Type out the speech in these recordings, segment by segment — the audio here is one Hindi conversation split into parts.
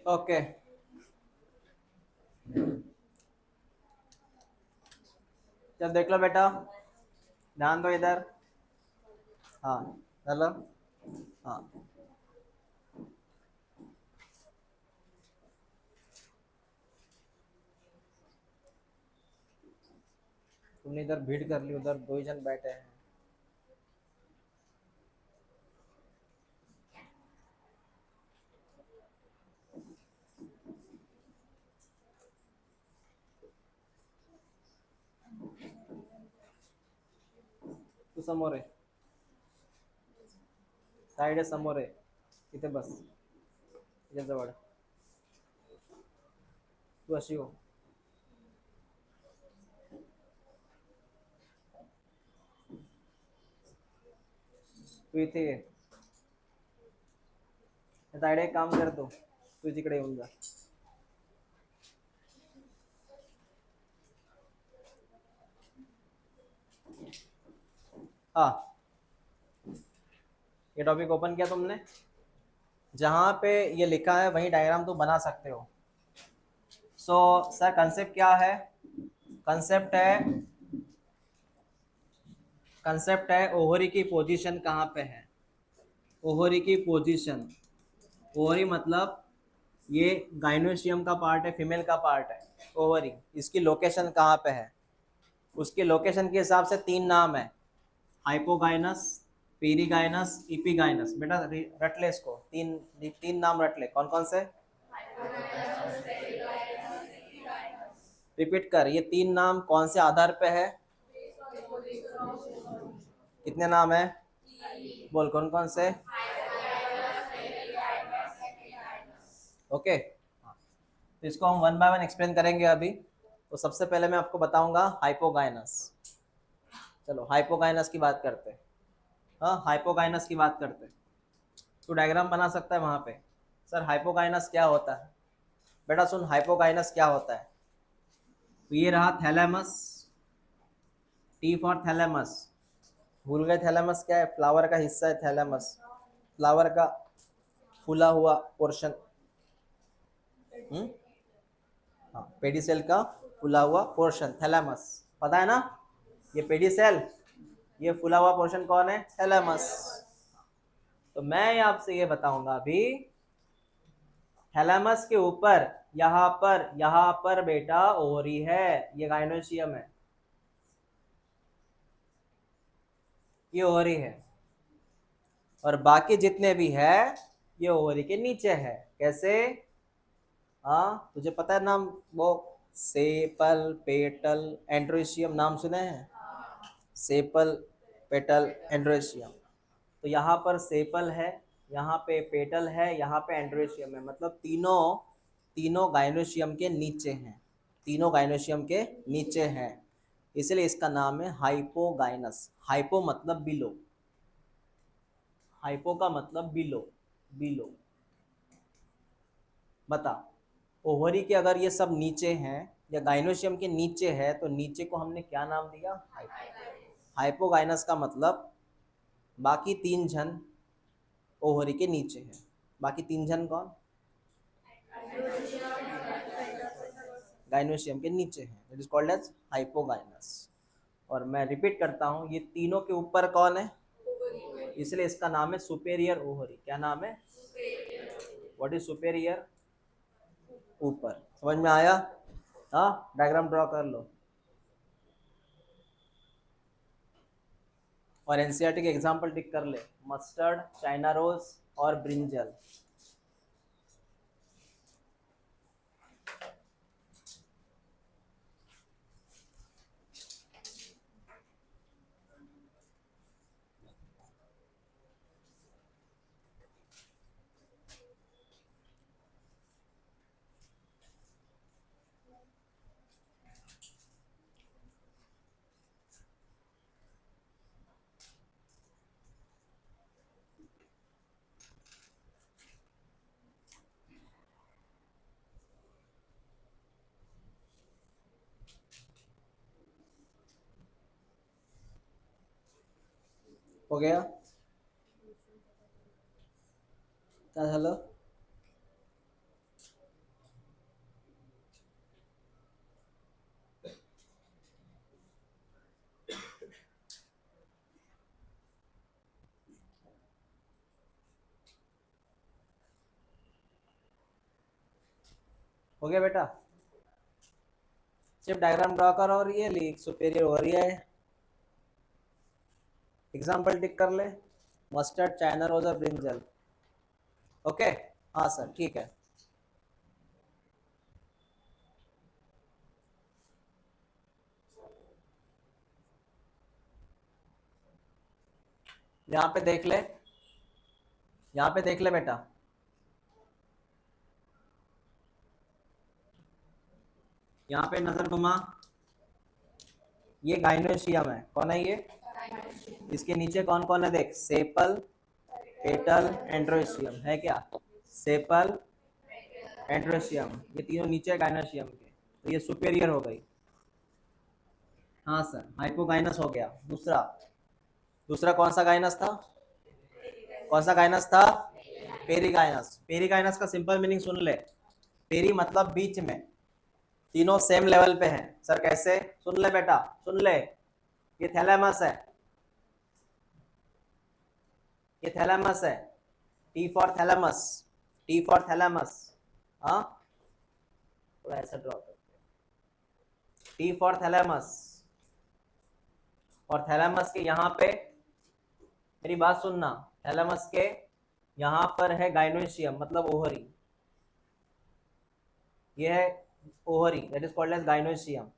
ओके, जब देख लो बेटा, ध्यान दो इधर। हाँ, चलो। हाँ, तुमने इधर भीड़ कर ली, उधर दो ही जन बैठे हैं। तू समोर आहे, साइड आहे, समोर आहे, इथे बस, इथे जवळ. तू अशी हो. तू इथे ये. साइड एक काम कर, तू तिकडे येऊन जा. हाँ, ये टॉपिक ओपन किया तुमने, जहाँ पे ये लिखा है वही डायग्राम तो बना सकते हो. सो सर कंसेप्ट क्या है? कंसेप्ट है, कंसेप्ट है ओवरी की पोजीशन कहाँ पे है. ओवरी की पोजीशन, ओवरी मतलब ये गाइनोशियम का पार्ट है, फीमेल का पार्ट है. ओवरी, इसकी लोकेशन कहाँ पे है? उसकी लोकेशन के हिसाब से तीन नाम है: हाइपोगाइनस, पीरीगाइनस, इपीगाइनस. बेटा रट ले इसको, तीन तीन नाम रट ले. कौन कौन से? रिपीट कर, ये तीन नाम कौन से आधार पे है? कितने नाम है? बोल कौन कौन से. ओके, तो इसको हम वन बाय वन एक्सप्लेन करेंगे अभी. तो सबसे पहले मैं आपको बताऊंगा हाइपोगाइनस. चलो हाइपोगाइनस की बात करते हैं. हाँ, हाइपोगाइनस की बात करते हैं. तो डायग्राम बना सकता है वहां पे. सर हाइपोगाइनस क्या होता है? बेटा सुन, हाइपोगाइनस क्या होता है. तो ये रहा थैलेमस, टी फॉर थैलेमस. भूल गए थैलेमस क्या है? फ्लावर का हिस्सा है थैलेमस, फ्लावर का फूला हुआ पोर्शन. हम्म, हाँ, पेडिसेल का फूला हुआ पोर्शन थैलेमस, पता है ना. ये पेडिसेल, ये फूला हुआ पोर्शन कौन है? थैलेमस. तो मैं आपसे ये बताऊंगा अभी, थैलेमस के ऊपर यहाँ पर बेटा ओवरी है, ये गाइनोशियम है, ये ओवरी है. और बाकी जितने भी है ये ओवरी के नीचे है. कैसे? हाँ, तुझे पता है नाम वो, सेपल, पेटल, एंड्रोशियम, नाम सुने हैं? Sepal, petal, androecium. तो यहाँ पर सेपल है, यहाँ पे पेटल है, यहाँ पे एंड्रोशियम है. मतलब तीनों तीनों गाइनोशियम के नीचे हैं, तीनों गाइनोशियम के नीचे हैं. इसलिए इसका नाम है हाइपोगाइनस. हाइपो मतलब बिलो, हाइपो का मतलब बिलो, बिलो. बता, ओवरी के अगर ये सब नीचे हैं या गाइनोशियम के नीचे है तो नीचे को हमने क्या नाम दिया? हाइपो. हाइपोगाइनस का मतलब बाकी तीन जन ओवरी के नीचे हैं. बाकी तीन जन कौन? गाइनोशियम के नीचे हैं. It is called as hypogynous. और मैं रिपीट करता हूँ, ये तीनों के ऊपर कौन है? इसलिए इसका नाम है सुपेरियर ओवरी. क्या नाम है? What is superior? ऊपर. समझ में आया? हाँ, डायग्राम ड्रॉ कर लो. और एनसीईआरटी के एग्जाम्पल टिक कर ले: मस्टर्ड, चाइना रोज और ब्रिंजल. हो गया? क्या झालं? हो गया बेटा? सिर्फ डायग्राम ड्रॉ कर और ये लिख सुपेरियर हो रही है। एग्जाम्पल टिक कर ले, मस्टर्ड, चाइना रोज और ब्रिंजल। ओके, हाँ सर ठीक है। यहाँ पे देख ले, यहाँ पे देख ले बेटा, यहाँ पे नजर घुमा, ये गाइनोशियम है। कौन है ये? इसके नीचे कौन कौन है देख, सेपल, पेटल, एंड्रोशियम है क्या? सेपल, एंड्रोशियम, ये तीनों नीचे गाइनोशियम के, तो ये सुपेरियर हो गई। हाँ सर, हाइपोगाइनस हो गया। दूसरा, दूसरा कौन सा गाइनस था? कौन सा गाइनस था? पेरीगाइनस। पेरीगाइनस का सिंपल मीनिंग सुन ले, पेरी मतलब बीच में, तीनों सेम लेवल पे हैं। सर कैसे? सुन ले बेटा, सुन ले, ये थैलेमस है, ये थैलेमस है, T for thalamus, T for thalamus. हाँ, थोड़ा ऐसा ड्रॉ करते हैं, टी फॉर थैलेमस। और थैलेमस के यहाँ पे, मेरी बात सुनना, थैलेमस के यहाँ पर है गाइनोशियम मतलब ओहरी, ये है ovary, that is called as gynoecium.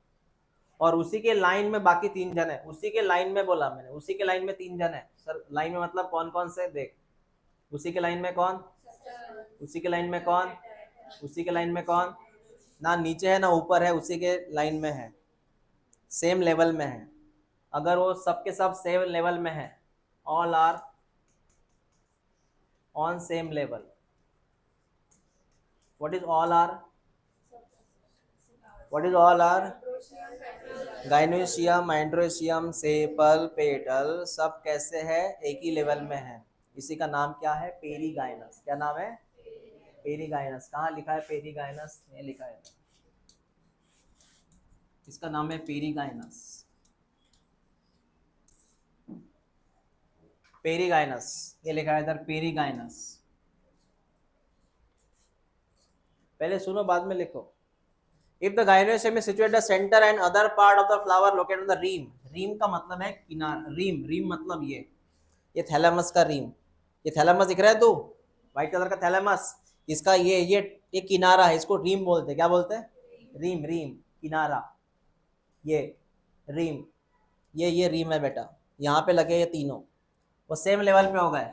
और उसी के लाइन में बाकी तीन जन है, उसी के लाइन में बोला मैंने, उसी के लाइन में तीन जन है। सर लाइन में मतलब कौन कौन से देख, उसी के लाइन में कौन, उसी के लाइन में कौन, उसी के लाइन में कौन, ना नीचे है ना ऊपर है, उसी के लाइन में है, सेम लेवल में है। अगर वो सबके सब सेम लेवल में है, all are on same level. What is all are? What is all are? Gynoecium, androecium, sepal, petal, सब कैसे है? एक ही लेवल में है। इसी का नाम क्या है? पेरीगाइनस। क्या नाम है? पेरीगाइनस। कहाँ लिखा है पेरीगाइनस? ये लिखा है, इसका नाम है पेरीगाइनस। पेरीगाइनस, ये लिखा है इधर पेरीगाइनस। पहले सुनो बाद में लिखो। If the gynoecium is situated the centre and other part of the flower located on the rim. Rim का मतलब है किनार, रीम, रीम मतलब ये थैलेमस का रीम, ये थैलेमस दिख रहा है तू, व्हाइट कलर का थैलेमस, इसका ये किनारा है, इसको रीम बोलते हैं। क्या बोलते हैं? रीम, रीम, किनारा, ये रीम, ये रीम है बेटा। यहाँ पे लगे ये तीनों, वो सेम लेवल पे हो गए,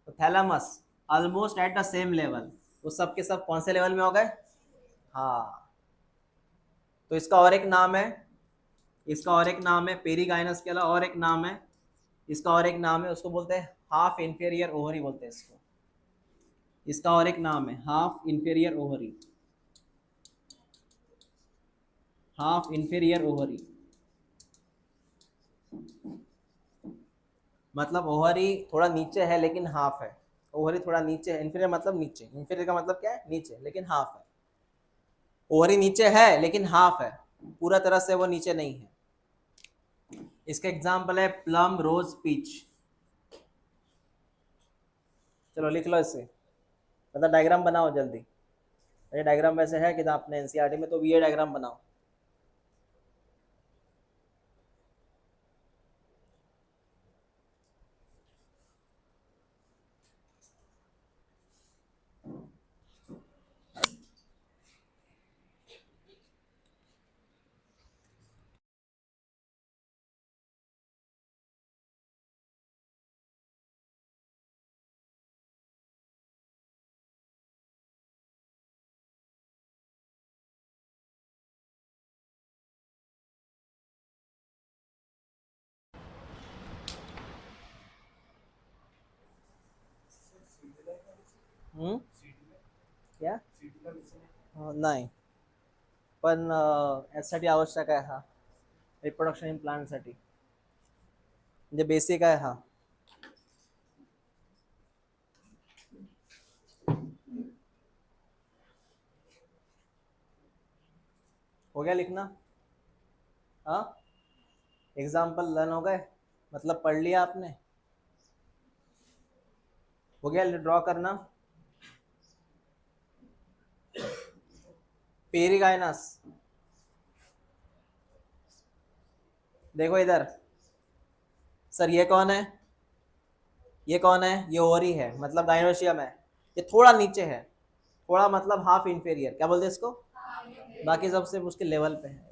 तो thalamus almost at the same level, वो सब के सब कौन से लेवल में हो गए? हाँ, तो इसका और एक नाम है, इसका और एक नाम है पेरीगाइनस के अलावा और एक नाम है, इसका और एक नाम है, उसको बोलते हैं हाफ इंफीरियर ओवरी बोलते हैं इसको। इसका और एक नाम है half inferior ovary, half inferior ovary. मतलब ओवरी थोड़ा नीचे है लेकिन हाफ है, ओवरी थोड़ा नीचे है, इंफीरियर मतलब नीचे, इंफीरियर का मतलब क्या है? नीचे, लेकिन हाफ है। ओवरी नीचे है लेकिन हाफ है, पूरा तरह से वो नीचे नहीं है। इसका एग्जाम्पल है प्लम, रोज, पीच। चलो लिख लो इसे, मतलब डायग्राम बनाओ जल्दी। ये डायग्राम वैसे है कि आपने एनसीईआरटी में, तो ये डायग्राम बनाओ। क्या? नाही, पण यासाठी आवश्यक आहे हा, रिप्रोडक्शन प्लांटसाठी, म्हणजे बेसिक आहे हा। हो गया लिखना? हाँ, एग्जाम्पल लर्न हो गए, मतलब पढ़ लिया आपने? हो गया ड्रॉ करना? पेरिगाइनस। देखो इधर, सर ये कौन है, ये कौन है, ये ओरी है, मतलब गाइनोशियम है। ये थोड़ा नीचे है, थोड़ा मतलब हाफ इंफीरियर, क्या बोलते हैं इसको, बाकी सबसे उसके लेवल पे है।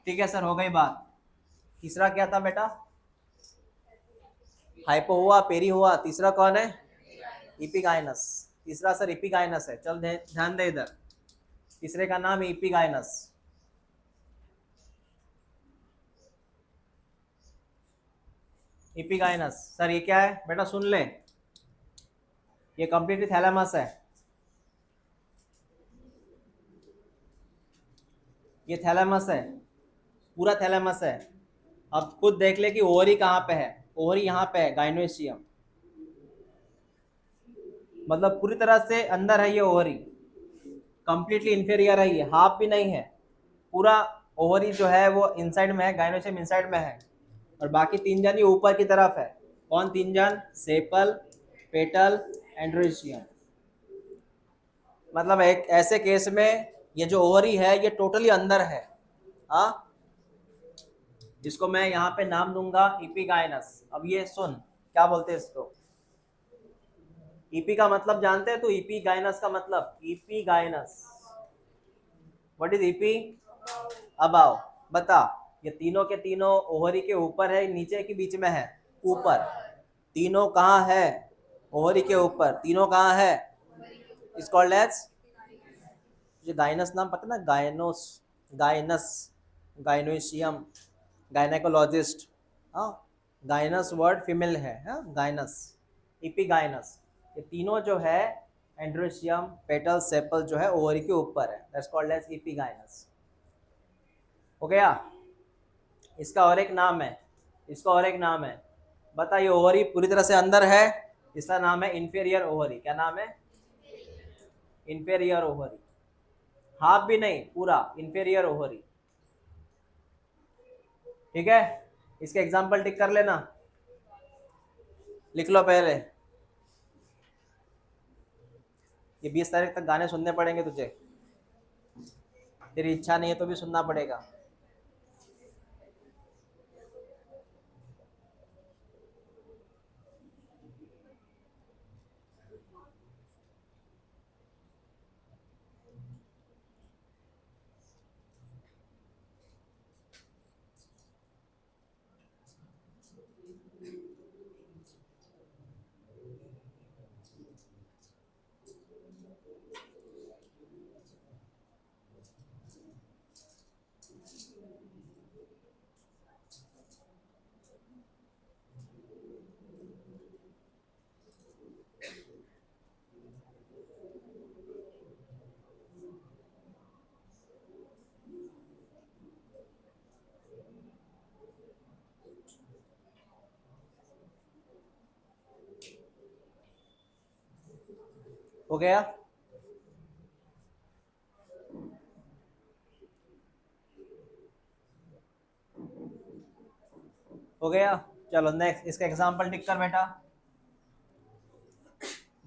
ठीक है सर, हो गई बात। तीसरा क्या था बेटा, हाइपो हुआ, पेरी हुआ, तीसरा कौन है, इपिगाइनस। तीसरा सर इपिगाइनस है, चल ध्यान दे इधर, तीसरे का नाम है इपिगाइनस। इपिगाइनस सर ये क्या है बेटा, सुन ले, ये कंप्लीटली थैलेमस है, ये थैलेमस है, पूरा थैलेमस है। अब खुद देख ले कि ओवरी कहाँ पे है, ओवरी यहाँ पे है, गाइनोशियम, मतलब पूरी तरह से अंदर है ये ओवरी, कंप्लीटली इंफीरियर है, ये हाफ भी नहीं है, पूरा ओवरी जो है वो इनसाइड में है, गाइनोशियम इनसाइड में है, और बाकी तीन जन ये ऊपर की तरफ है। कौन तीन जन, सेपल, पेटल, एंड्रोशियम। मतलब एक ऐसे केस में ये जो ओवरी है ये टोटली अंदर है। हाँ, इसको मैं यहाँ पे नाम दूंगा इपिगाइनस। अब ये सुन, क्या बोलते हैं इसको, ईपी का मतलब जानते हैं तो, इपिगाइनस का मतलब, epigynous, what is EP, above. बता, ये तीनों के तीनों ओवरी के ऊपर है, नीचे के बीच में है, ऊपर। तीनों कहाँ है, ओवरी के ऊपर, तीनों कहाँ है, इज कॉल्ड एज, जो गाइनस नाम पता ना, गाइनोस, गाइनस, गाइनोशियम, गायनेकोलॉजिस्ट। हाँ, गाइनस वर्ड फीमेल है, हाँ गाइनस, इपिगाइनस। ये तीनों जो है, एंड्रोशियम, पेटल, सेपल जो है ओवरी के ऊपर है, दैट्स कॉल्ड एज इपिगाइनस। हो गया, इसका और एक नाम है, इसका और एक नाम है, बता, ये ओवरी पूरी तरह से अंदर है, इसका नाम है इंफीरियर ओवरी। क्या नाम है, इंफीरियर ओवरी, हाफ भी नहीं, पूरा इंफीरियर ओवरी। ठीक है, इसके एग्जाम्पल टिक कर लेना, लिख लो पहले, ये 20 तारीख तक गाने सुनने पड़ेंगे तुझे, तेरी इच्छा नहीं है तो भी सुनना पड़ेगा। हो गया, हो गया, चलो नेक्स्ट, इसका एग्जाम्पल टिक कर बेटा,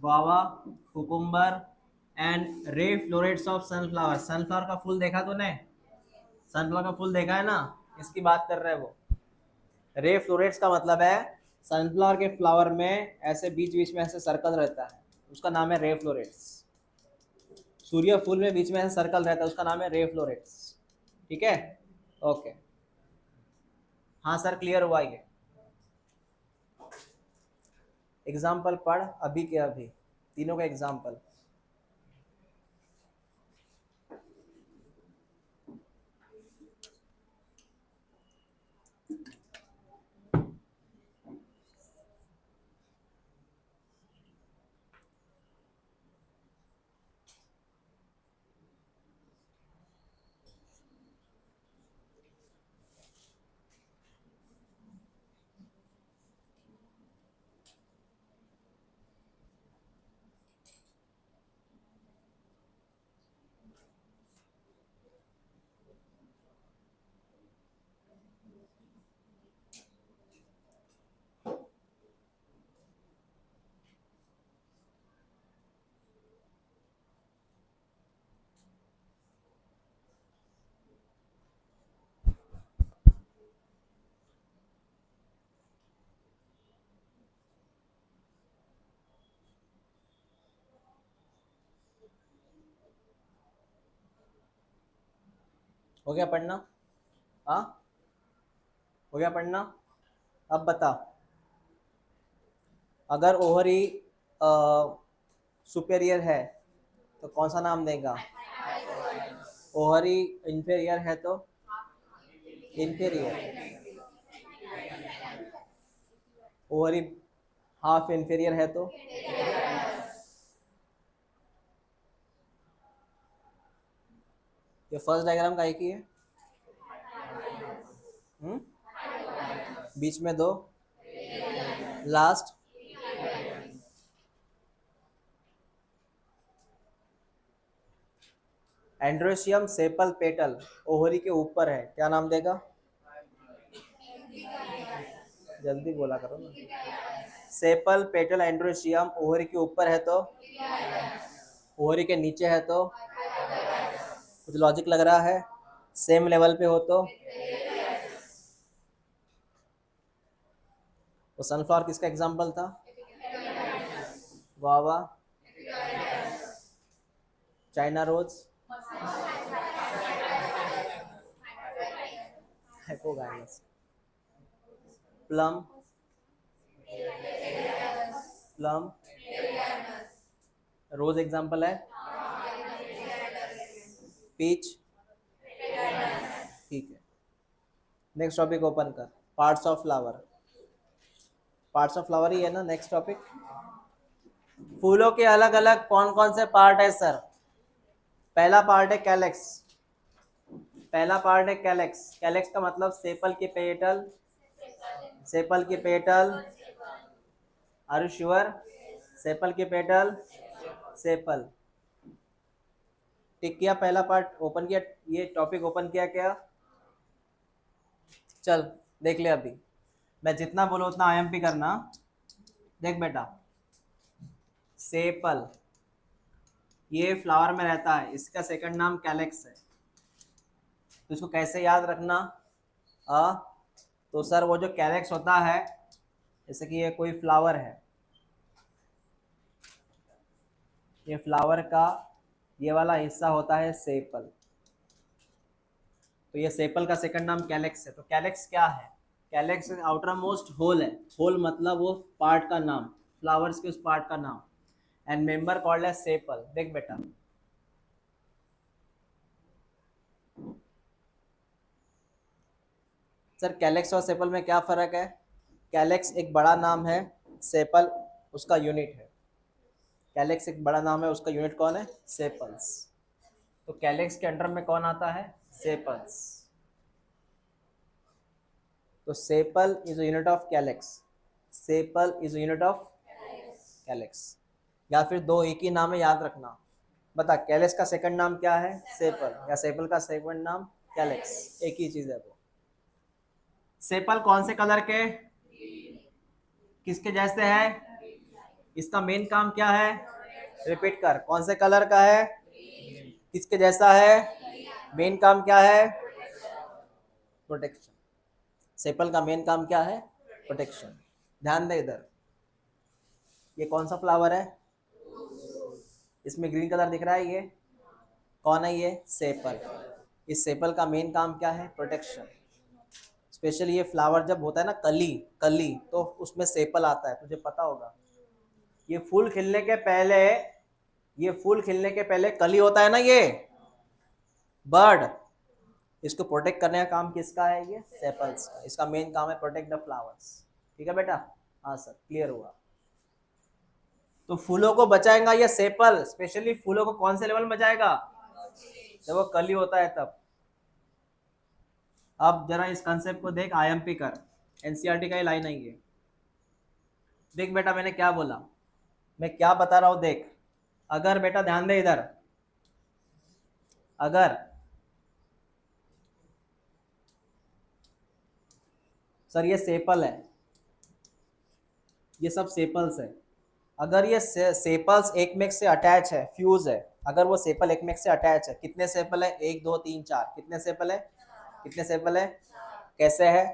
guava, cucumber and ray florets of sunflower. Sunflower का फूल देखा तूने, सनफ्लावर का फूल देखा है ना, इसकी बात कर रहे हैं वो। रे फ्लोरेट्स का मतलब है सनफ्लावर के फ्लावर में ऐसे बीच बीच में ऐसे सर्कल रहता है, उसका नाम है रे फ्लोरेट्स। सूर्य फूल में बीच में ऐसे सर्कल रहता है, उसका नाम है रे फ्लोरेट्स। ठीक है, ओके, हाँ सर क्लियर हुआ ये। एग्जाम्पल पढ़ अभी के अभी, तीनों का एग्जाम्पल। हो गया पढ़ना? हाँ, हो गया पढ़ना? अब बता, अगर ओहरी सुपेरियर है तो कौन सा नाम देगा? ओहरी इंफेरियर है तो इंफेरियर। ओवरी हाफ इंफीरियर है तो ये फर्स्ट डायग्राम का एक ही है। हम्म? बीच में दो, last androecium sepal petal Ohri के ऊपर है, क्या नाम देगा? जल्दी बोला करो ना। सेपल पेटल एंड्रोशियम ओहरी के ऊपर है तो, ओहरी के नीचे है तो, कुछ लॉजिक लग रहा है? सेम लेवल पे हो तो? वो सनफ्लावर किसका एग्जाम्पल था? Guava, China rose, hypogynous, plum, plum rose example है, पीच, ठीक है। नेक्स्ट टॉपिक ओपन कर, parts of flower. Parts of flower ही है ना नेक्स्ट टॉपिक? फूलों के अलग अलग कौन कौन से पार्ट है सर? पहला पार्ट है कैलेक्स। पहला पार्ट है कैलेक्स। कैलेक्स का मतलब सेपल के पेटल, सेपल के petal, are you sure? Sepal के पेटल, सेपल। टिक किया, पहला पार्ट ओपन किया, ये टॉपिक ओपन किया क्या? चल देख ले, अभी मैं जितना बोलो उतना आईएमपी करना। देख बेटा, सेपल ये फ्लावर में रहता है, इसका सेकंड नाम कैलेक्स है। तो इसको कैसे याद रखना? आ, तो सर वो जो कैलेक्स होता है, जैसे कि ये कोई फ्लावर है, ये फ्लावर का ये वाला हिस्सा होता है सेपल। तो ये सेपल का सेकंड नाम कैलेक्स है। तो कैलेक्स क्या है? कैलेक्स आउटर मोस्ट होल है। होल मतलब वो पार्ट का नाम, फ्लावर्स के उस पार्ट का नाम। And member called as sepal. देख बेटा, सर कैलेक्स और सेपल में क्या फर्क है? कैलेक्स एक बड़ा नाम है, सेपल उसका यूनिट है। कैलेक्स एक बड़ा नाम है, उसका यूनिट कौन है? सेपल्स। तो कैलेक्स के अंडर में कौन आता है? सेपल्स। तो sepal is unit of calyx. Sepal is unit of calyx. या फिर दो एक ही नाम है, याद रखना। बता, कैलेक्स का सेकंड नाम क्या है? सेपल। या सेपल का सेकंड नाम कैलेक्स, एक ही चीज है वो। सेपल कौन से कलर के, किसके जैसे है? इसका मेन काम क्या है? रिपीट कर, कौन से कलर का है, किसके जैसा है, मेन काम क्या है? प्रोटेक्शन। सेपल का मेन काम क्या है? प्रोटेक्शन। ध्यान दे इधर, ये कौन सा फ्लावर है? इसमें ग्रीन कलर दिख रहा है, ये कौन है? ये सेपल। इस सेपल का मेन काम क्या है? प्रोटेक्शन। स्पेशली ये फ्लावर जब होता है ना कली, कली, तो उसमें सेपल आता है, तुझे पता होगा। ये फूल खिलने के पहले, ये फूल खिलने के पहले कली होता है ना, ये बर्ड, इसको प्रोटेक्ट करने का काम किसका है? ये सेपल्स का। इसका मेन काम है प्रोटेक्ट द फ्लावर्स। ठीक है बेटा? हाँ सर, क्लियर हुआ। तो फूलों को बचाएगा ये सेपल। स्पेशली फूलों को कौन से लेवल में बचाएगा? जब वो कली होता है तब। अब जरा इस कंसेप्ट को देख, आईएमपी कर, एनसीईआरटी का ही लाइन है ये। देख बेटा, मैंने क्या बोला, मैं क्या बता रहा हूं, देख। अगर बेटा ध्यान दे इधर, अगर सर ये सेपल है, ये सब सेपल्स है। अगर ये सेपल्स एक में से अटैच है, फ्यूज है, अगर वो सेपल एक में से अटैच है, कितने सेपल है? 1 2 3 4, कितने सेपल है? कितने सेपल है? कैसे है?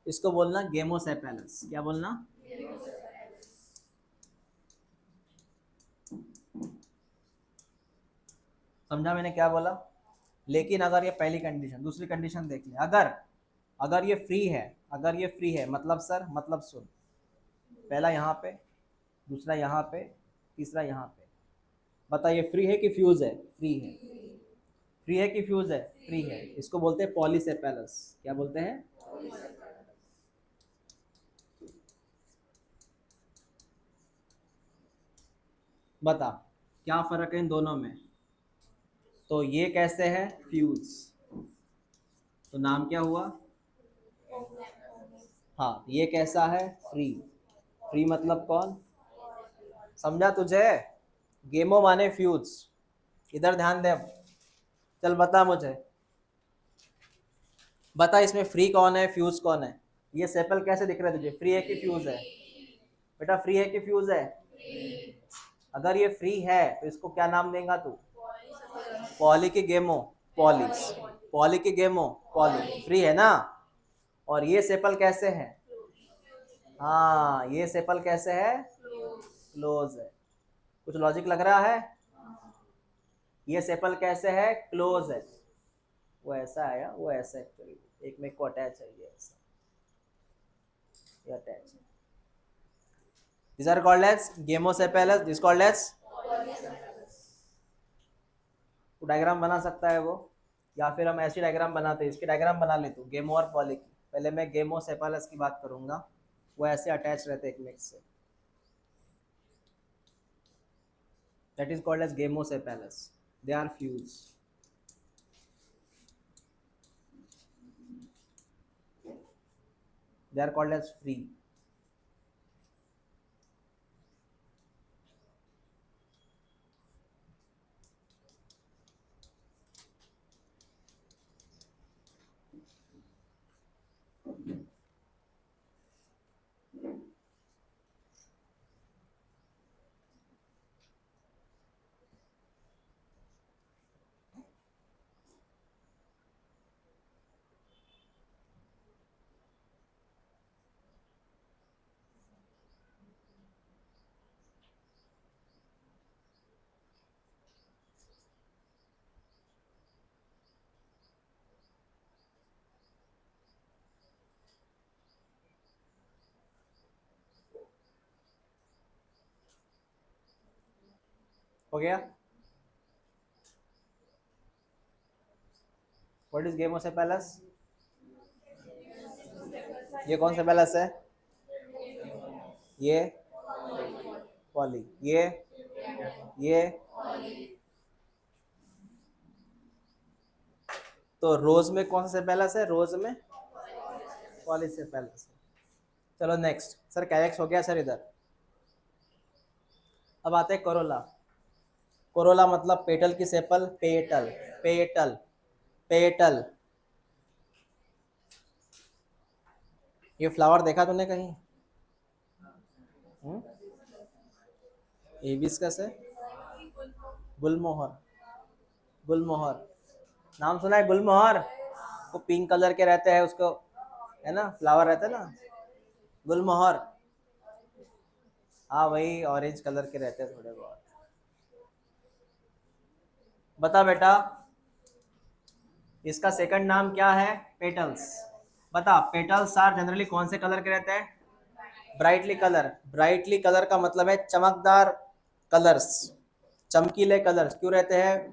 इसको बोलना गेमोसेपेलस। क्या बोलना? समझा मैंने क्या बोला? लेकिन अगर ये पहली कंडीशन, दूसरी कंडीशन देख ले, अगर अगर ये फ्री है, अगर ये फ्री है मतलब सर, मतलब सुन, पहला यहाँ पे, दूसरा यहाँ पे, तीसरा यहाँ पे, बता ये फ्री है कि फ्यूज है? फ्री है। फ्री है कि फ्यूज है? फ्री है। इसको बोलते हैं पॉलीसेपेलस। क्या बोलते हैं? बता क्या फर्क है इन दोनों में? तो ये कैसे है? फ्यूज। तो नाम क्या हुआ? हाँ, ये कैसा है? फ्री। फ्री मतलब कौन? समझा तुझे? गेमो माने फ्यूज। इधर ध्यान दे अब। चल बता मुझे, बता इसमें फ्री कौन है, फ्यूज कौन है? ये सेपल कैसे दिख रहा है तुझे? फ्री है कि फ्यूज है? बेटा फ्री है कि फ्यूज है? अगर ये फ्री है तो इसको क्या नाम देगा तू? पॉली की गेमो? पॉली। पॉली की गेमो? पॉली। फ्री है ना? और ये सेपल कैसे है? हाँ, ये सेपल कैसे है? क्लोज है। कुछ लॉजिक लग रहा है? ये सेपल कैसे है? क्लोज है। वो ऐसा है या वो ऐसा है? एक्चुअली एक में को अटैच है, ये ऐसा, ये अटैच है। These are called as gamosepalous. This called as, तो डायग्राम बना सकता है वो, या फिर हम ऐसी डायग्राम बनाते हैं, इसकी डायग्राम बना ले तू, गेमो और पॉली की। पहले मैं गेमोसेफेलस की बात करूंगा, वो ऐसे अटैच रहते हैं एक में से, that is called as gamosepalous, they are fuse. They are called as free. हो गया? What is gamosepalous? ये कौन सा पैलस है? ये पॉली, ये तो रोज में कौन सा पैलस है? रोज में पॉलीसेफेलस है। चलो नेक्स्ट सर, कैरेक्स हो गया सर इधर। अब आते हैं कोरोला। कोरोला मतलब पेटल की सेपल, पेटल, पेटल, पेटल। ये फ्लावर देखा तूने कहीं? हिबिस्कस है? गुलमोहर, गुलमोहर नाम सुना है? गुलमोहर, वो पिंक कलर के रहते हैं, उसको है ना, फ्लावर रहता है ना, गुलमोहर। हाँ वही ऑरेंज कलर के रहते हैं थोड़े बहुत। बता बेटा, इसका सेकंड नाम क्या है? पेटल्स। बता, पेटल्स आर जनरली कौन से कलर के रहते हैं? Brightly colour. ब्राइटली कलर का मतलब है चमकदार कलर्स, चमकीले कलर्स। क्यों रहते हैं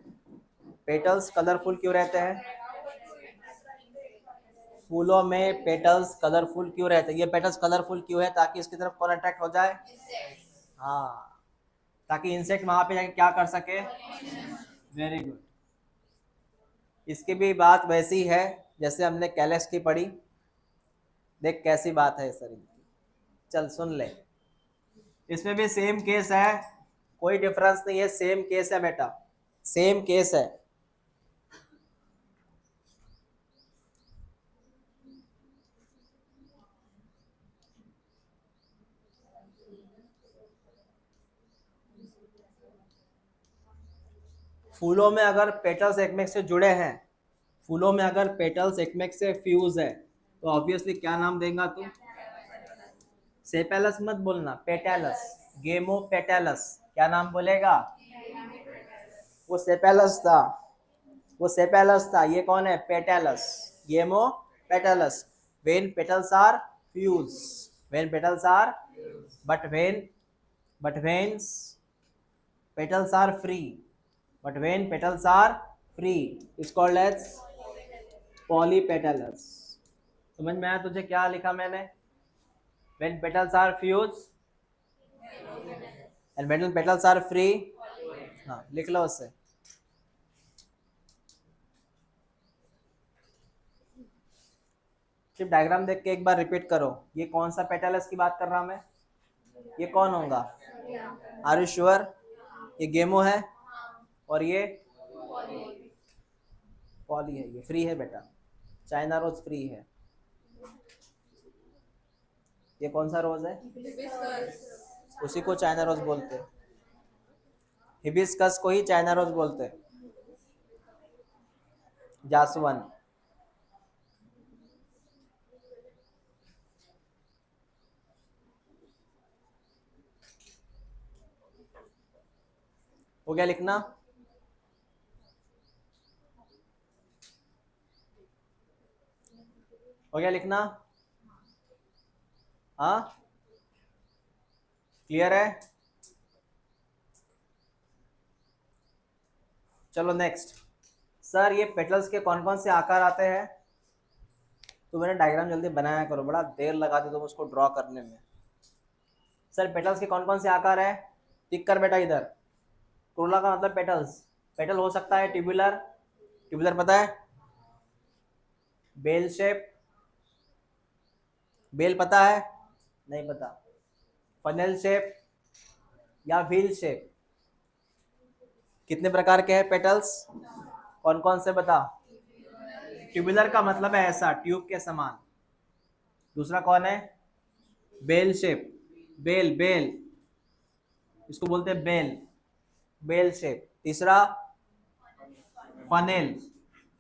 पेटल्स कलरफुल? क्यों रहते हैं फूलों में पेटल्स कलरफुल? क्यों रहते हैं ये पेटल्स कलरफुल? क्यों है? ताकि इसकी तरफ कौन अट्रैक्ट हो जाए? हाँ, ताकि इंसेक्ट वहां पे जाके क्या कर सके? Very good. इसकी भी बात वैसी है जैसे हमने कैलेक्स की पढ़ी। देख कैसी बात है सर इनकी, चल सुन ले। इसमें भी सेम केस है, कोई डिफरेंस नहीं है, सेम केस है बेटा, सेम केस है। फूलों में अगर पेटल्स एकमेक से जुड़े हैं, फूलों में अगर पेटल्स एकमेक से फ्यूज है, तो ऑब्वियसली क्या नाम देगा तू? सेपेलस मत बोलना, पेटेलस, गेमो पेटेलस। क्या नाम बोलेगा? वो सेपेलस था। वो सेपेलस था, ये कौन है? Petalous, gamopetalous. When petals are fuse, when petals are, but when petals are free, but when petals are free it's called as polypetalous। समझ में आया तुझे क्या लिखा मैंने? when petals are fused and when petals are free। हाँ लिख लो उससे। सिर्फ डायग्राम देख के एक बार रिपीट करो। ये कौन सा पेटल्स की बात कर रहा मैं? ये कौन होगा? Are you sure? ये गेमो है और ये पॉली है। ये फ्री है बेटा, चाइना रोज फ्री है। ये कौन सा रोज है? उसी को चाइना रोज बोलते हैं, हिबिस्कस को ही चाइना रोज बोलते हैं, जासवन। हो गया लिखना? हो गया लिखना? हाँ क्लियर है? चलो नेक्स्ट। सर ये पेटल्स के कौन कौन से आकार आते हैं? तो मैंने डायग्राम जल्दी बनाया करो, बड़ा देर लगा दे तुम उसको ड्रॉ करने में। सर पेटल्स के कौन कौन से आकार है? टिक कर बेटा इधर। कोरोला का मतलब पेटल्स। पेटल हो सकता है ट्यूबुलर, ट्यूबुलर पता है? बेल शेप, बेल पता है? नहीं पता। फनेल शेप या व्हील शेप। कितने प्रकार के हैं पेटल्स? कौन कौन से बता? ट्यूबुलर का मतलब है ऐसा, ट्यूब के समान। दूसरा कौन है? बेल शेप, बेल बेल, इसको बोलते हैं बेल, बेल शेप। तीसरा फनेल,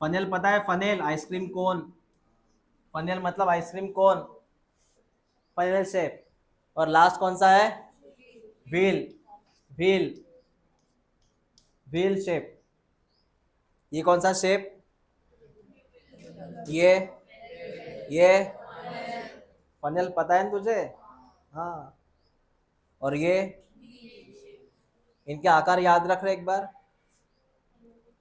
फनेल पता है? फनेल आइसक्रीम कोन, फनेल मतलब आइसक्रीम कोन, फनेल शेप। और लास्ट कौन सा है? Wheel, wheel, wheel shape. ये कौन सा शेप? ये फनेल पता है ना तुझे? हाँ। और ये, इनके आकार याद रख रहे एक बार,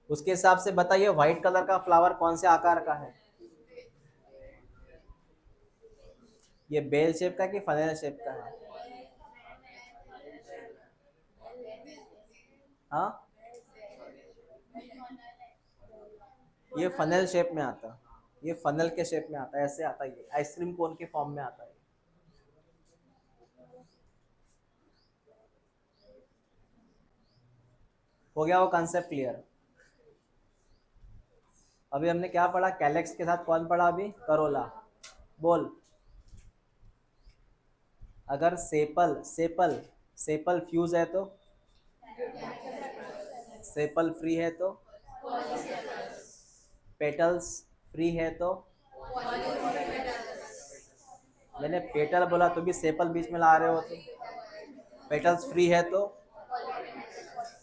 उसके हिसाब से बताइए व्हाइट कलर का फ्लावर कौन से आकार का है? ये बेल शेप का कि फनेल शेप का है? हाँ ये फनेल शेप में आता है, ये फनल के शेप में आता है, ऐसे आता है, ये आइसक्रीम कोन के फॉर्म में आता है। हो गया वो कंसेप्ट क्लियर? अभी हमने क्या पढ़ा? कैलेक्स के साथ कौन पढ़ा अभी? करोला। बोल। अगर सेपल सेपल सेपल फ्यूज है तो, सेपल फ्री है तो, पेटल्स फ्री है तो, मैंने पेटल बोला तो भी सेपल बीच में ला रहे हो तो, पेटल्स फ्री है तो,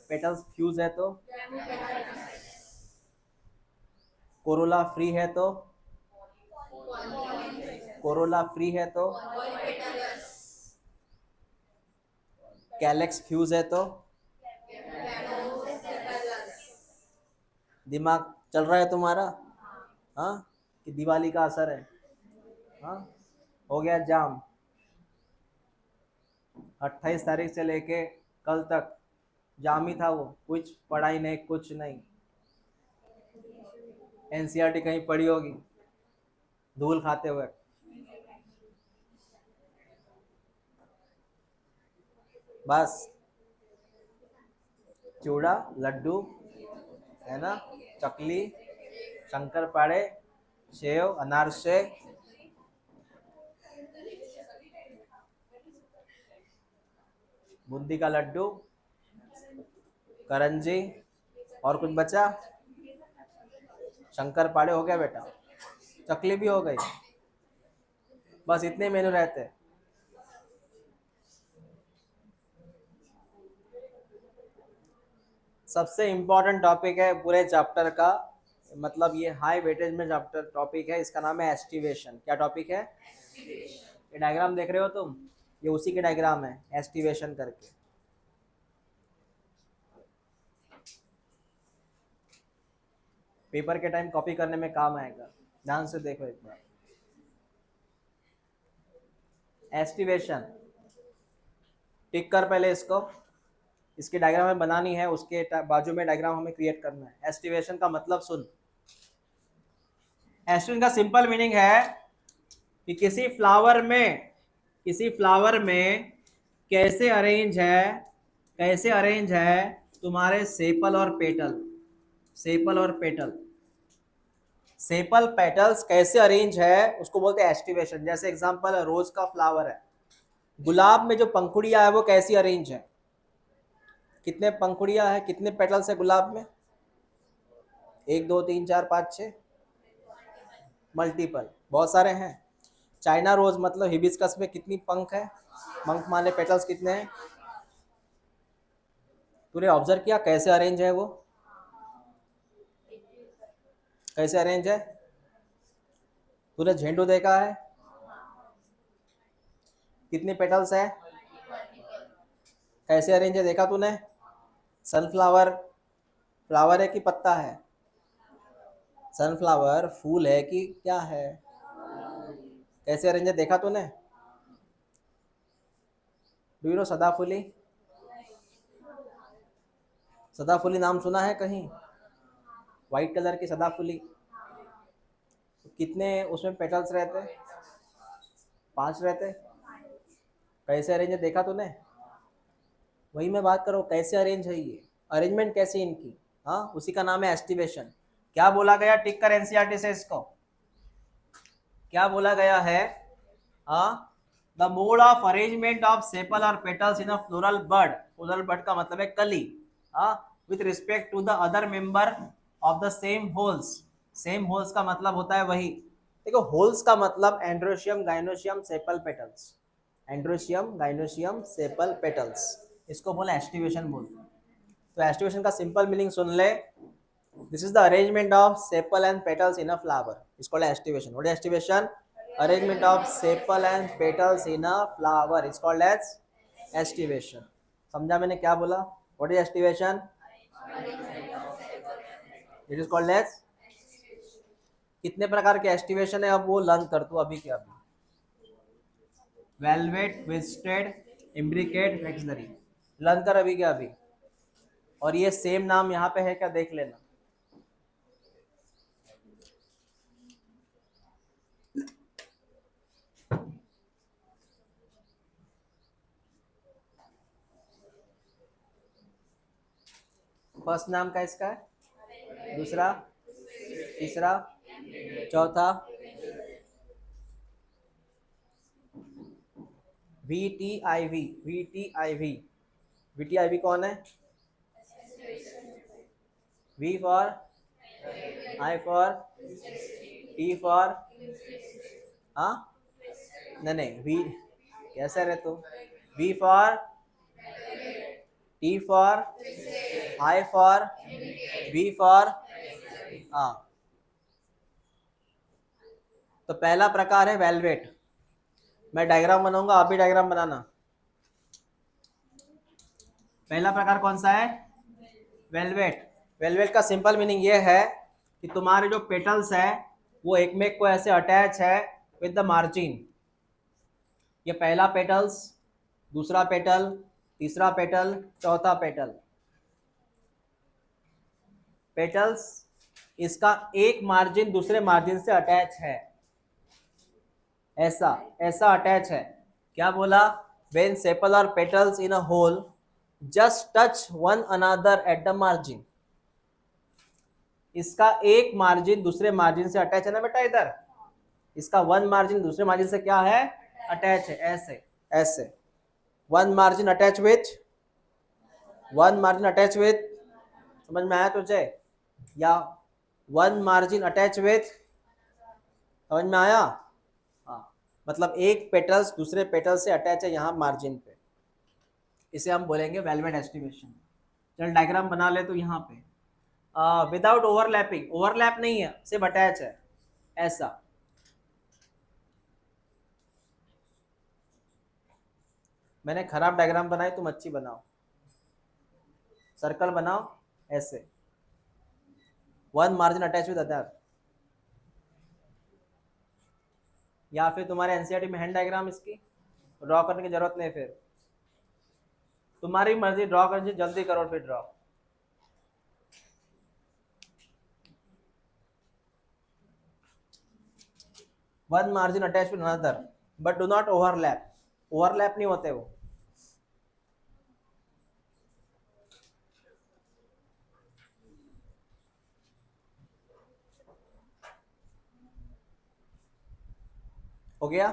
पेटल्स फ्यूज है तो, कोरोला फ्री है तो, कोरोला फ्री है तो, कैलेक्स फ्यूज है तो। दिमाग चल रहा है तुम्हारा? हाँ कि दिवाली का असर है? हाँ हो गया जाम। 28 तारीख से लेके कल तक जाम ही था वो, कुछ पढ़ाई नहीं, कुछ नहीं। एनसीईआरटी कहीं पढ़ी होगी धूल खाते हुए। बस चूड़ा लड्डू है ना, चकली, शंकर पाड़े, सेव, अनारसे, बूंदी का लड्डू, करंजी, और कुछ बचा? शंकर पाड़े हो गया बेटा, चकली भी हो गई। बस इतने मेनू रहते हैं। सबसे इंपॉर्टेंट टॉपिक है पूरे चैप्टर का मतलब ये हाई वेटेज में चैप्टर टॉपिक है, इसका नाम है एस्टिवेशन। क्या टॉपिक है? ये डायग्राम देख रहे हो तुम, ये उसी के डायग्राम है, एस्टिवेशन करके। पेपर के टाइम कॉपी करने में काम आएगा, ध्यान से देखो एक बार। एस्टिवेशन टिक कर पहले इसको, इसकी डायग्राम हमें बनानी है, उसके बाजू में डायग्राम हमें क्रिएट करना है। एस्टिवेशन का मतलब सुन, एस्टिवेशन का सिंपल मीनिंग है कि किसी फ्लावर में कैसे अरेंज है तुम्हारे सेपल और पेटल, सेपल और पेटल, सेपल पेटल्स कैसे अरेंज है उसको बोलते हैं एस्टिवेशन। जैसे एग्जांपल रोज का फ्लावर है, गुलाब में जो पंखुड़ियां है वो कैसी अरेंज है, कितने पंखुड़ियां है, कितने पेटल्स है गुलाब में? 1 2 3 4 5 6, मल्टीपल, बहुत सारे हैं। चाइना रोज मतलब हिबिस्कस में कितनी पंख है, पंख माने पेटल्स कितने हैं? तूने ऑब्जर्व किया कैसे अरेंज है वो, कैसे अरेंज है? तूने झेंडू देखा है, कितने पेटल्स है, कैसे अरेंज है देखा तूने? सनफ्लावर फ्लावर है कि पत्ता है? सनफ्लावर फूल है कि क्या है? कैसे अरेंज है देखा तूने? डू यू नो सदाफुली? सदाफुली नाम सुना है कहीं? वाइट कलर की सदाफुली, कितने उसमें पेटल्स रहते? 5 रहते। कैसे अरेंज है देखा तूने? वही मैं बात कर रहा हूँ, कैसे अरेंज है ये, अरेंजमेंट कैसी इनकी, हाँ उसी का नाम है एस्टिवेशन। क्या बोला गया, टिक कर एनसीईआरटी से इसको, क्या बोला गया है? हाँ, the mode of arrangement of sepal और petals in a floral bud, floral bud का मतलब है कली, हाँ, with respect to the other member of the same whorls. Same whorls का मतलब होता है वही, देखो होल्स का मतलब androecium gynoecium sepal petals, androecium gynoecium sepal petals, इसको बोला एस्टिवेशन बोलते हैं। तो एस्टिवेशन का सिंपल मीनिंग सुन ले, this is the arrangement of sepal and petals in a flower, it's called estivation. What is estivation? Arrangement of sepal and petals in a flower, it's called as estivation. समझा मैंने क्या बोला? What is estivation? It is called as, कितने प्रकार के एस्टिवेशन है अब वो लर्न कर तू अभी के अभी। वेलवेट, ट्विस्टेड, इम्ब्रिकेट, वेक्सलरी, लर्न कर अभी के अभी। और ये सेम नाम यहाँ पे है क्या देख लेना। फर्स्ट नाम का इसका है, दूसरा, तीसरा, चौथा, VTIV, VTIV, VTIV कौन है? V for, I for, T for, हाँ नहीं नहीं, V कैसे रहे तो, V for, T for, I for, V for, हाँ। तो पहला प्रकार है वेलवेट, मैं डायग्राम बनाऊंगा आप भी डायग्राम बनाना। पहला प्रकार कौन सा है? वेलवेट। वेलवेट का सिंपल मीनिंग ये है कि तुम्हारे जो पेटल्स है वो एक में को ऐसे अटैच है विद द मार्जिन। ये पहला पेटल्स, दूसरा पेटल, तीसरा पेटल, चौथा पेटल, पेटल्स इसका एक मार्जिन दूसरे मार्जिन से अटैच है, ऐसा ऐसा अटैच है। क्या बोला? व्हेन सेपल और petals in a whorl just touch one another at the margin, इसका एक मार्जिन दूसरे मार्जिन से अटैच है ना बेटा, इधर इसका वन मार्जिन दूसरे मार्जिन से क्या है? अटैच है, ऐसे ऐसे, one margin attach with, one margin attach with, समझ में आया तुझे? या वन मार्जिन अटैच विथ, समझ में आया? हाँ, मतलब एक पेटल्स दूसरे पेटल से अटैच है यहाँ मार्जिन पे, इसे हम बोलेंगे वेलवेट एस्टिवेशन। चल डायग्राम बना ले तो यहाँ पे विदाउट ओवरलैपिंग, ओवरलैप नहीं है, सिर्फ अटैच है ऐसा। मैंने खराब डायग्राम बनाई, तुम अच्छी बनाओ। सर्कल बनाओ ऐसे, one margin attach with other, या फिर तुम्हारे एनसीईआरटी में हैंड डायग्राम इसकी ड्रॉ करने की जरूरत नहीं। फिर तुम्हारी मर्जी, ड्रॉ करनी जल्दी करो फिर draw. One margin attach with another but do not overlap, overlap नहीं होते वो। हो गया?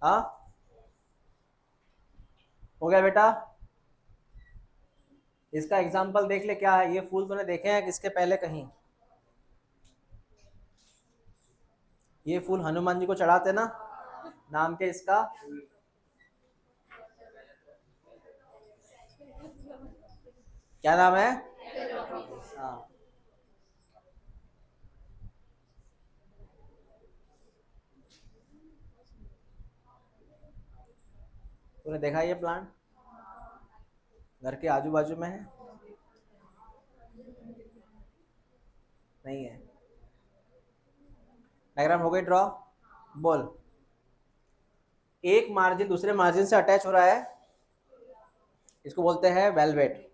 हाँ हो गया बेटा। इसका एग्जाम्पल देख ले, क्या है ये फूल तूने देखे हैं किसके पहले कहीं? ये फूल हनुमान जी को चढ़ाते ना, नाम के इसका क्या नाम है? हाँ, तूने देखा ये प्लांट घर के आजू बाजू में है? नहीं है। डायग्राम हो गई ड्रॉ? बोल। एक मार्जिन दूसरे मार्जिन से अटैच हो रहा है, इसको बोलते हैं वेलवेट।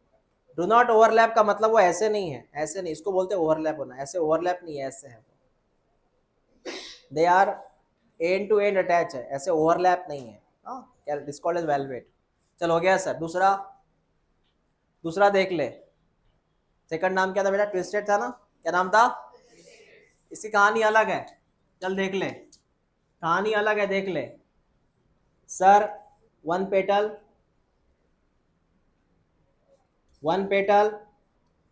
डू नॉट ओवरलैप का मतलब वो ऐसे नहीं है, ऐसे नहीं, इसको बोलते हैं ओवरलैप होना। ऐसे ओवरलैप नहीं है, ऐसे है, they are end to end attach है, ऐसे ओवरलैप नहीं है। हाँ, दिस कॉल्ड एज वेलवेट। चल हो गया सर। दूसरा, दूसरा देख ले। सेकंड नाम क्या था बेटा? ट्विस्टेड था ना? क्या नाम था? इसकी कहानी अलग है, चल देख ले, कहानी अलग है, देख ले। Sir, one petal, one petal,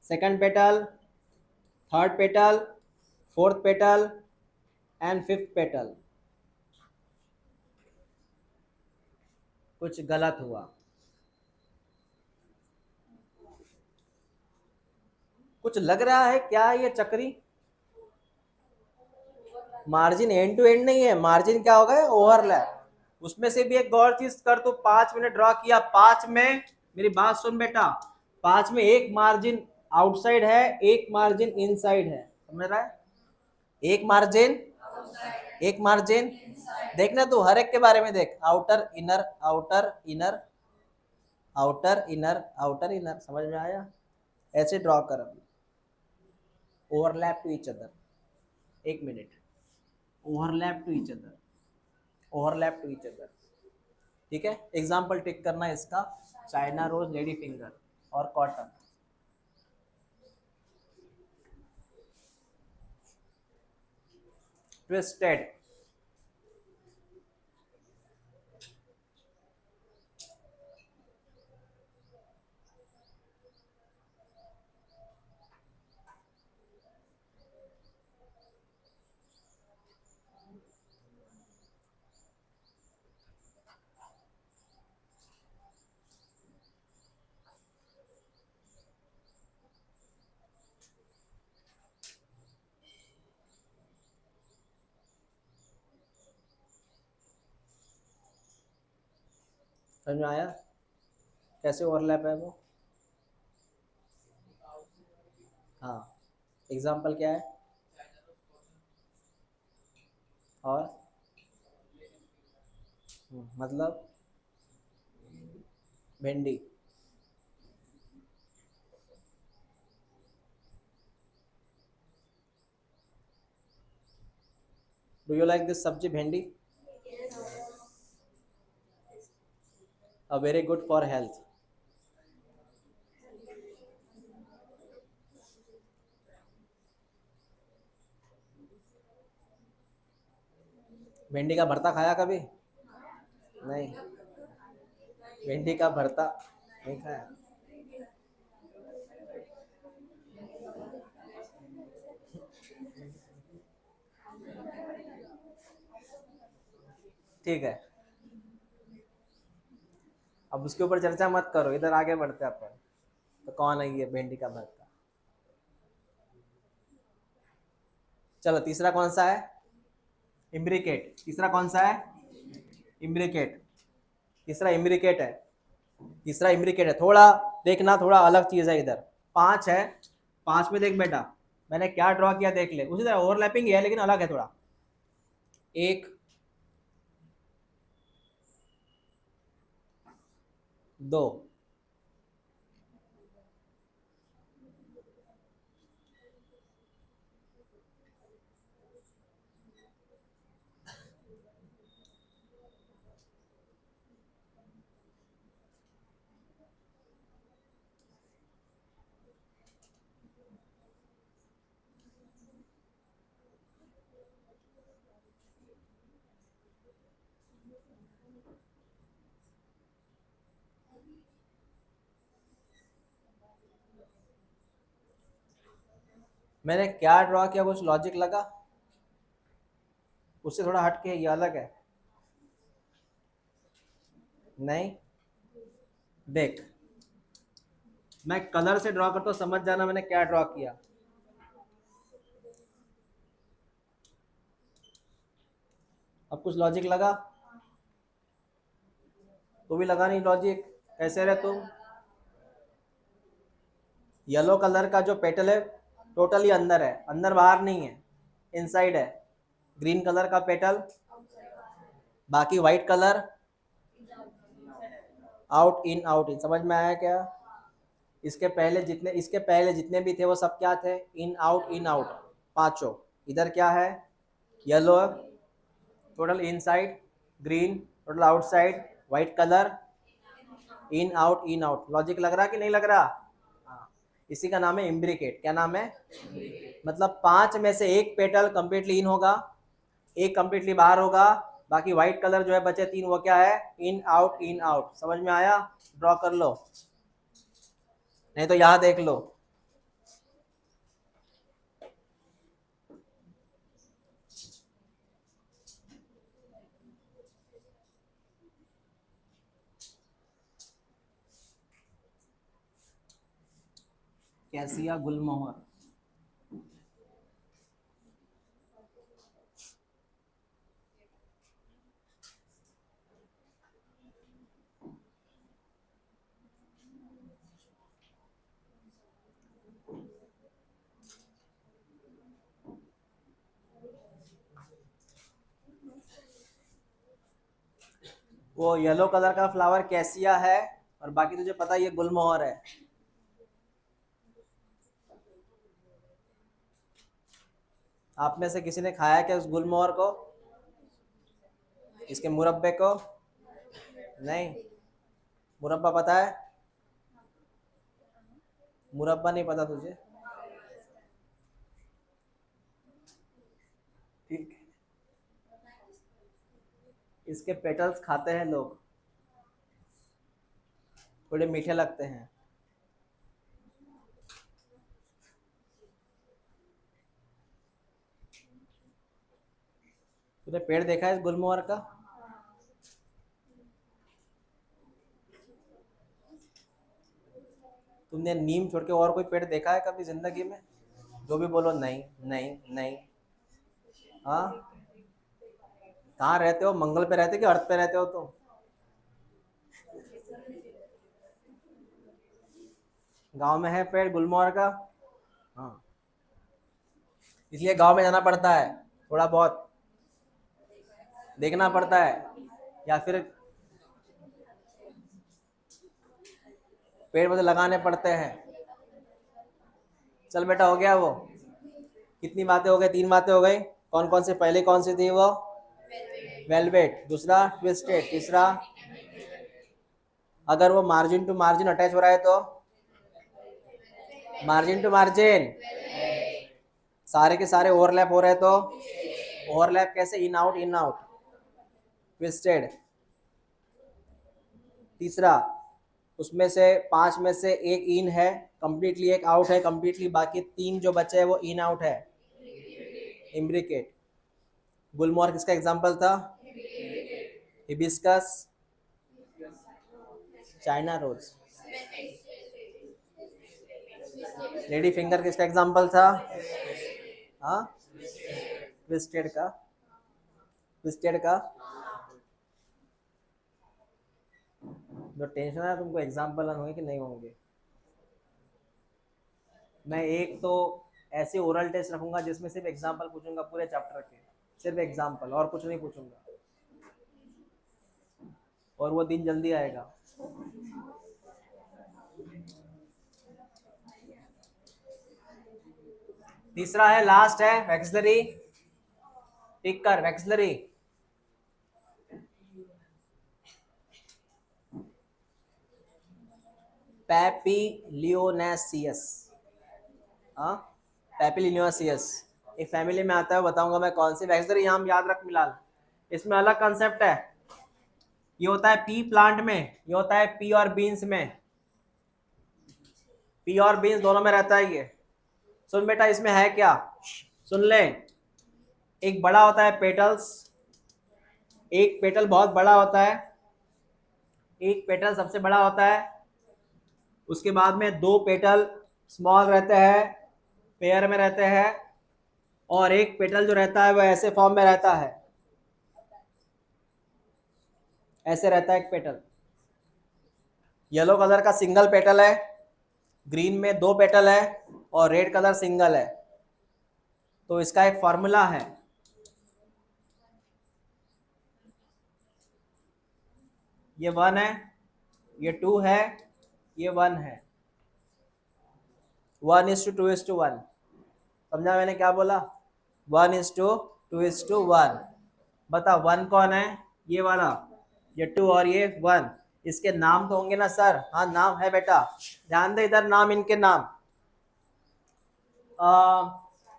second petal, third petal, fourth petal and fifth petal. कुछ गलत हुआ, कुछ लग रहा है क्या ये चक्री? मार्जिन एंड टू एंड नहीं है, मार्जिन क्या होगा? ओवरलैप। उसमें से भी एक गौर चीज कर, तो 5 मिनट ड्रॉ किया, 5 में, मेरी बात सुन बेटा, 5 में एक मार्जिन आउटसाइड है, एक मार्जिन इनसाइड है, समझ रहा है? एक मार्जिन, एक मार्जिन, देखना तू हर एक के बारे में देख, outer inner, outer inner, outer inner, outer inner, समझ में आया? ऐसे ड्रॉ कर अभी, overlap to each other. 1 minute, overlap to each other, overlap to each other. ठीक है, एग्जाम्पल टिक करना है इसका, चाइना रोज, लेडी फिंगर और कॉटन। ट्विस्टेड, समझ में आया कैसे ओवरलैप है वो? हाँ, एग्जाम्पल क्या है? और मतलब भिंडी। डू यू लाइक दिस सब्जी भिंडी? A very good for health. भिंडी का भरता खाया कभी? नहीं, भिंडी का भरता नहीं खाया? ठीक है, अब उसके ऊपर चर्चा मत करो, इधर आगे बढ़ते हैं अपन। तो कौन है ये भिंडी का भरता? चलो तीसरा कौन सा है? इम्ब्रिकेट। तीसरा कौन सा है? इम्ब्रिकेट। तीसरा इम्ब्रिकेट है। तीसरा इम्ब्रिकेट है। थोड़ा देखना, थोड़ा अलग चीज है इधर। 5 है, 5 में देख बेटा मैंने क्या ड्रॉ किया, देख ले। उसी तरह ओवरलैपिंग है लेकिन अलग है थोड़ा। एक, दो। मैंने क्या ड्रॉ किया, कुछ लॉजिक लगा? उससे थोड़ा हट के ये अलग है। नहीं, देख मैं कलर से ड्रॉ करता हूँ, समझ जाना मैंने क्या ड्रॉ किया। अब कुछ लॉजिक लगा? तो भी लगा नहीं लॉजिक, कैसे रहे तुम? येलो कलर का जो पेटल है टोटली अंदर है, अंदर बाहर नहीं है, इनसाइड है। ग्रीन कलर का पेटल, बाकी white colour out in out in. समझ में आया क्या? इसके पहले जितने भी थे वो सब क्या थे? इन आउट इन आउट, पांचों। इधर क्या है? Yellow total inside, green total outside, white colour in out. Logic लग रहा कि नहीं लग रहा? हाँ, इसी का नाम है इम्ब्रिकेट। क्या नाम है? मतलब 5 में से एक पेटल कंप्लीटली इन होगा, एक कंप्लीटली बाहर होगा, बाकी व्हाइट कलर जो है बचे 3 वो क्या है? In out in out. समझ में आया? ड्रॉ कर लो, नहीं तो यहां देख लो। कैसिया गुलमोहर। वो येलो कलर का फ्लावर कैसिया है, और बाकी तुझे पता है ये गुलमोहर है। आप में से किसी ने खाया क्या उस गुलमोहर को, इसके मुरब्बे को? नहीं, मुरब्बा पता है? मुरब्बा नहीं पता तुझे? ठीक, इसके पेटल्स खाते हैं लोग, थोड़े मीठे लगते हैं। तूने पेड़ देखा है इस गुलमोहर का? तुमने नीम छोड़ के और कोई पेड़ देखा है कभी जिंदगी में? जो भी बोलो नहीं नहीं नहीं। हाँ, कहाँ रहते हो? मंगल पे रहते हो कि अर्थ पे रहते हो तुम? गांव में है पेड़ गुलमोहर का? हाँ, इसलिए गांव में जाना पड़ता है, थोड़ा बहुत देखना पड़ता है, या फिर पेड़ पौधे लगाने पड़ते हैं। चल बेटा, हो गया वो? कितनी बातें हो गई? 3 बातें हो गई। कौन कौन से? पहले कौन सी थी वो? वेलवेट। दूसरा ट्विस्टेड। तीसरा अगर वो मार्जिन टू मार्जिन अटैच हो रहा है तो? Margin to margin. सारे के सारे ओवरलैप हो रहे हैं तो? ओवरलैप कैसे? In out in out, twisted. तीसरा उसमें से 5 में से एक इन है कंप्लीटली, एक आउट है कंप्लीटली, बाकी 3 जो बचे हैं वो इन आउट है, इम्ब्रिकेट। गुलमोहर किसका एग्जाम्पल था? Hibiscus, China rose. Lady finger किसका एग्जाम्पल था? हाँ, ट्विस्टेड का, ट्विस्टेड का। जो टेंशन है तुमको एग्जाम्पल होंगे कि नहीं होंगे। मैं एक तो ऐसे ओरल टेस्ट रखूंगा जिसमें सिर्फ एग्जाम्पल पूछूंगा पूरे चैप्टर के, सिर्फ एग्जाम्पल और कुछ नहीं पूछूंगा, और वो दिन जल्दी आएगा। तीसरा है, लास्ट है, वैक्सलरी। टिक कर, वैक्सलरी। पैपिलियोनेसियस। हाँ, पैपिलियोनेसियस एक फैमिली में आता है, बताऊंगा मैं कौन सी। वैक्सलरी यहाँ याद रख मिलाल, इसमें अलग कंसेप्ट है। ये होता है पी प्लांट में, ये होता है पी और बीन्स में, पी और बीन्स दोनों में रहता है ये। सुन बेटा इसमें है क्या, सुन ले। एक बड़ा होता है पेटल्स, एक पेटल बहुत बड़ा होता है, एक पेटल सबसे बड़ा होता है, उसके बाद में दो पेटल स्मॉल रहते हैं, पेयर में रहते हैं, और एक पेटल जो रहता है वो ऐसे फॉर्म में रहता है, ऐसे रहता है एक पेटल। येलो कलर का सिंगल पेटल है, ग्रीन में दो पेटल है, और रेड कलर सिंगल है। तो इसका एक फॉर्मूला है, ये 1 है, ये 2 है, ये 1 है। 1:2:1। समझा मैंने क्या बोला? 1:2:1। बता 1 कौन है? ये वाला, ये 2 और ये 1। इसके नाम तो होंगे ना सर? हाँ नाम है बेटा, ध्यान दे इधर, नाम इनके नाम।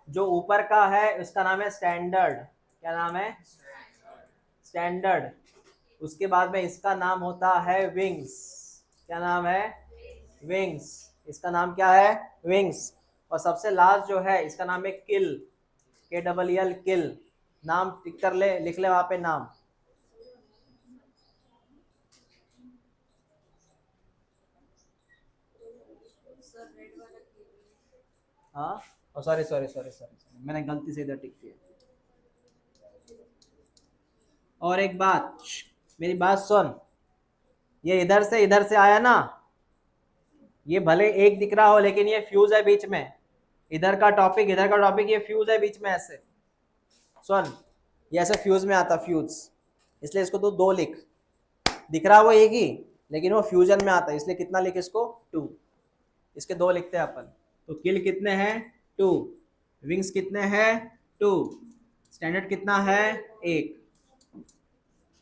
जो ऊपर का है इसका नाम है स्टैंडर्ड। क्या नाम है? स्टैंडर्ड। उसके बाद में इसका नाम होता है विंग्स। क्या नाम है? विंग्स। इसका नाम क्या है? विंग्स। और सबसे लास्ट जो है इसका नाम है किल, KEEL, किल। नाम टिक कर ले, लिख ले वहां पे नाम। हाँ, सॉरी सॉरी सॉरी सॉरी, मैंने गलती से इधर टिक किया। और एक बात, मेरी बात सुन, ये इधर से आया ना, ये भले एक दिख रहा हो लेकिन ये फ्यूज है बीच में। इधर का टॉपिक, इधर का टॉपिक, ये फ्यूज है बीच में ऐसे। सुन, ये ऐसे फ्यूज में आता, फ्यूज, इसलिए इसको तो 2 लिख। दिख रहा वो एक ही, लेकिन वो फ्यूजन में आता है, इसलिए कितना लिख इसको? 2। इसके 2 लिखते हैं अपन। तो किल कितने हैं? 2। विंग्स कितने हैं? 2। स्टैंडर्ड कितना है? 1।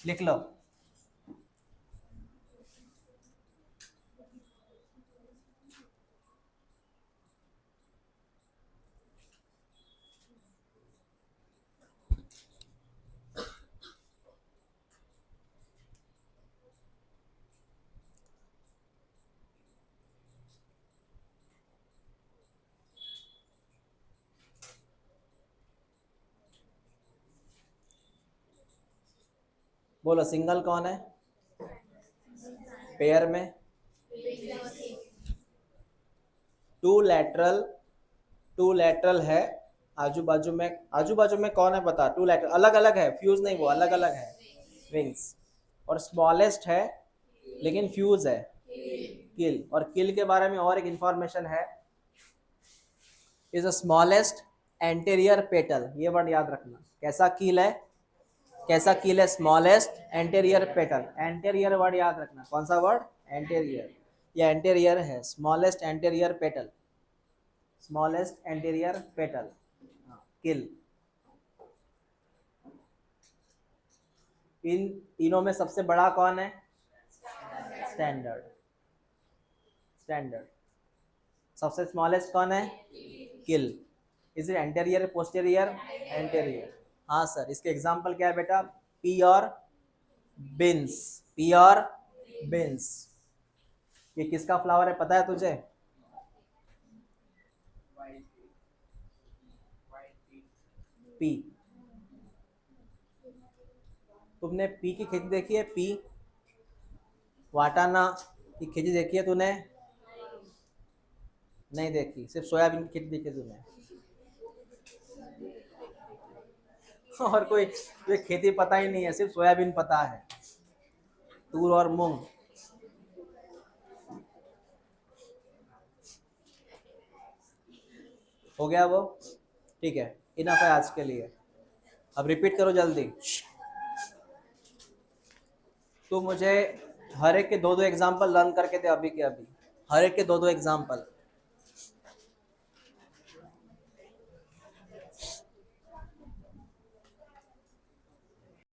लिख लो। बोलो सिंगल कौन है? पेयर में टू लैटरल है। आजू बाजू में कौन है बता? 2 लैटरल, अलग अलग है, फ्यूज नहीं, वो अलग अलग है विंग्स। और स्मॉलेस्ट है लेकिन फ्यूज है, किल। और किल के बारे में और एक इंफॉर्मेशन है, is the smallest anterior petal. ये वर्ड याद रखना। कैसा कील है? कैसा कील है? Smallest anterior petal. Anterior word याद रखना। कौन सा वर्ड? एंटेरियर। ये एंटेरियर है, smallest anterior petal, smallest anterior petal, keel. इन तीनों में सबसे बड़ा कौन है? स्टैंडर्ड। स्टैंडर्ड। सबसे स्मॉलेस्ट कौन है? Keel. Is it anterior posterior? Anterior. हाँ सर, इसके एग्जाम्पल क्या है बेटा? पी और बिन्स। पी और बिन्स। ये किसका फ्लावर है पता है तुझे? पी। तुमने पी की खेती देखी है? पी, वाटाना की खेती देखी है तूने? नहीं देखी, सिर्फ सोयाबीन की खेती देखी है तूने। और कोई ये खेती पता ही नहीं है, सिर्फ सोयाबीन पता है, तूर और मूंग। हो गया वो? ठीक है, इनफ है आज के लिए। अब रिपीट करो जल्दी। तो मुझे हर एक के दो दो एग्जाम्पल लर्न करके दे अभी के अभी, हर एक के दो दो एग्जाम्पल।